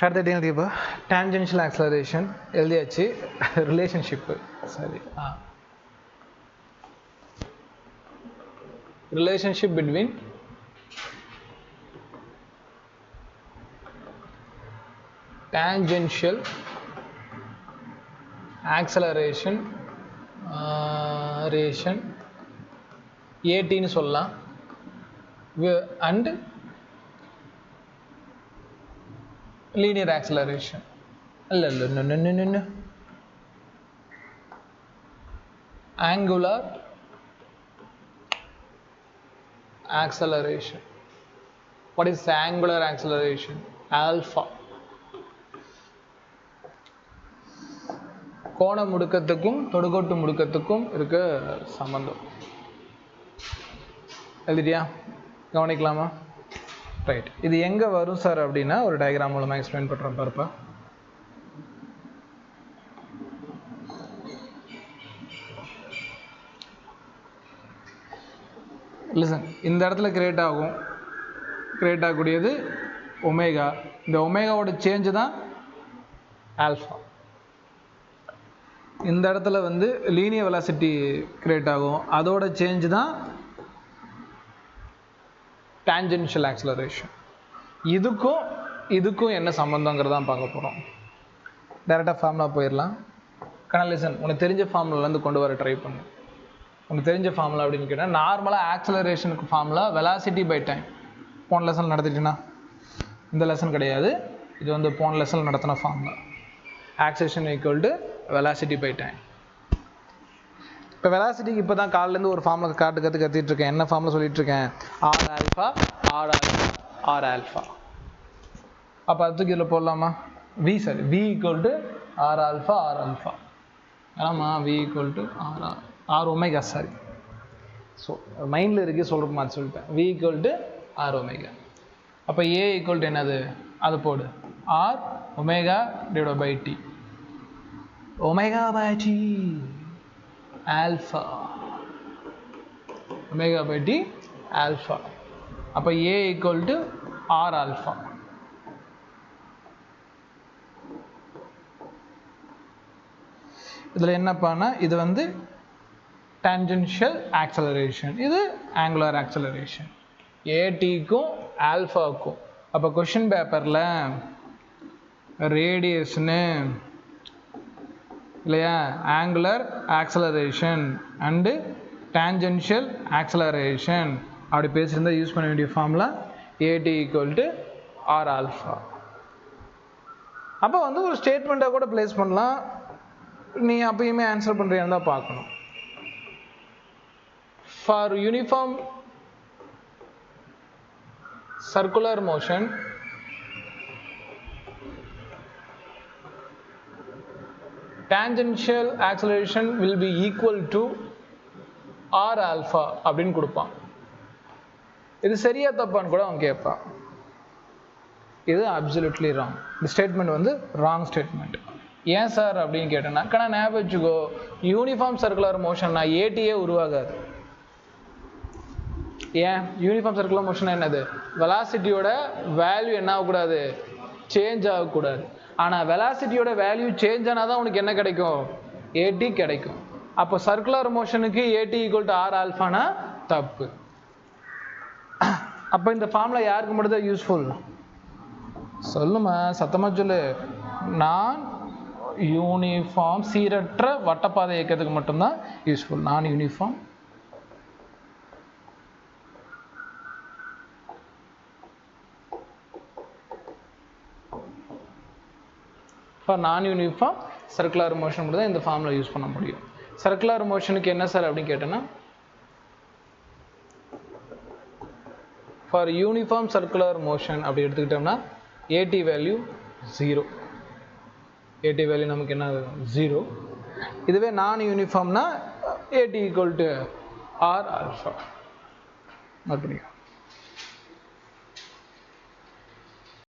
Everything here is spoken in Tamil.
அடுத்த எழுதியப்போ டேன்ஜென்ஷியல் ஆக்சலரேஷன் எழுதியாச்சு. ரிலேஷன்ஷிப்பு சரி relationship between tangential acceleration at ன்னு சொல்லலாம் and linear acceleration இல்ல angular acceleration. What is angular acceleration? Alpha. கோண முடுக்கத்துக்கும் தொடுகோட்டு முடுக்கத்துக்கும் இருக்க சம்பந்தம் எழுதிட்டியா? கவனிக்கலாமா? ரைட். இது எங்கே வரும் சார் அப்படின்னா ஒரு டயக்ராம் மூலமாக எக்ஸ்பிளைன் பண்ணுறேன் பாருப்பா. லிசன், இந்த இடத்துல கிரியேட் ஆகக்கூடியது ஒமேகா. இந்த ஒமேகாவோட சேஞ்சு தான் ஆல்ஃபா. இந்த இடத்துல வந்து லீனியர் வெலாசிட்டி கிரியேட் ஆகும், அதோட சேஞ்சு தான் டான்ஜென்ஷியல் ஆக்சலரேஷன். இதுக்கும் என்ன சம்பந்தங்கிறதான் பார்க்க போகிறோம். டைரெக்டாக ஃபார்முலா போயிடலாம். லிசன், உனக்கு தெரிஞ்ச ஃபார்முலாலேருந்து கொண்டு வர ட்ரை பண்ணு. உனக்கு தெரிஞ்ச ஃபார்முலா அப்படின்னு கேட்டால் நார்மலாக ஆக்சலரேஷனுக்கு ஃபார்முலா வெலாசிட்டி பை டைம். போன லெசன் நடத்திட்டீங்கன்னா இந்த லெசன் கிடையாது, இது வந்து போன லெசன் நடத்தின formula. Acceleration equal to velocity by time. இப்போ வெலாசிட்டிக்கு இப்போ தான் காலிலேருந்து ஒரு ஃபார்முலா கற்றுட்டு இருக்கேன். என்ன ஃபார்முலா சொல்லிட்டு இருக்கேன்? R alpha r alpha. அப்போ அதுக்கு இதில் போடலாமா? V equal to r alpha ஆமாம், v equal to r omega. Sorry, so மைண்டில் இருக்கே சொல்கிற மாதிரி சொல்லிட்டேன். V equal to r omega. அப்போ ஏ ஈக்குவல் டு என்னது? அது போடு, r omega divide by t. Omega by t alpha, omega by t alpha. அப்போ a equal to r alpha. இதில் என்னப்பானா இது வந்து டான்ஜென்ஷியல் ஆக்சலரேஷன், இது ஆங்குலர் ஆக்சலரேஷன். ஏடிக்கும் ஆல்ஃபாவுக்கும். அப்போ கொஷின் பேப்பரில் ரேடியஸ்னு இல்லையா, angular acceleration and tangential acceleration அப்படி பேசியிருந்தால் யூஸ் பண்ண வேண்டிய formula a t equal to r alpha. அப்போ வந்து ஒரு ஸ்டேட்மெண்ட்டாக கூட பிளேஸ் பண்ணலாம். நீ அப்பயுமே ஆன்சர் பண்ணுறியான்னு தான் பார்க்கணும். For uniform circular motion tangential acceleration will be equal to r alpha அப்படின்னு கொடுப்பான். இது சரியா தப்பான்னு கூட அவன் கேட்பான். இது absolutely wrong. இந்த ஸ்டேட்மெண்ட் வந்து ராங் ஸ்டேட்மெண்ட். ஏன் சார் அப்படின்னு கேட்டேன்னா, ஞாபகம் வச்சுக்கோ, யூனிஃபார்ம் சர்க்குலர் மோஷன்னா ஏடியே உருவாகாது. ஏன்? யூனிஃபார்ம் சர்க்குலர் மோஷன் என்னது? வெலாசிட்டியோட வேல்யூ என்ன ஆகக்கூடாது? சேஞ்ச் ஆகக்கூடாது. ஆனால் வெலாசிட்டியோட வேல்யூ சேஞ்ச் ஆனால் தான் உனக்கு என்ன கிடைக்கும்? ஏடி கிடைக்கும். அப்போ சர்க்குலர் மோஷனுக்கு ஏடி ஈக்குவல் டு ஆர் ஆல்ஃபானா தப்பு. அப்போ இந்த ஃபார்முலா யாருக்கு மட்டும் தான் யூஸ்ஃபுல்? சொல்லுமா, சத்தமாக சொல்லு. நான் யூனிஃபார்ம் சீரற்ற வட்டப்பாதை இயக்கத்துக்கு மட்டும்தான் யூஸ்ஃபுல். நான் யூனிஃபார்ம் நான் யூனிஃபார்ம் சர்க்குலர் மோஷன் மட்டும் தான் இந்த ஃபார்முலா யூஸ் பண்ண முடியும். சர்க்குலர் மோஷனுக்கு என்ன சார் அப்படின்னு கேட்டேன்னா, ஃபார் யூனிஃபார்ம் சர்க்குலர் மோஷன் அப்படி எடுத்துக்கிட்டோம்னா ஏடி வேல்யூ 0. ஏடி வேல்யூ நமக்கு என்ன? 0. இதுவே நான் யூனிஃபார்ம்னா a t equal to r alpha. Note பண்ணிக்கோ.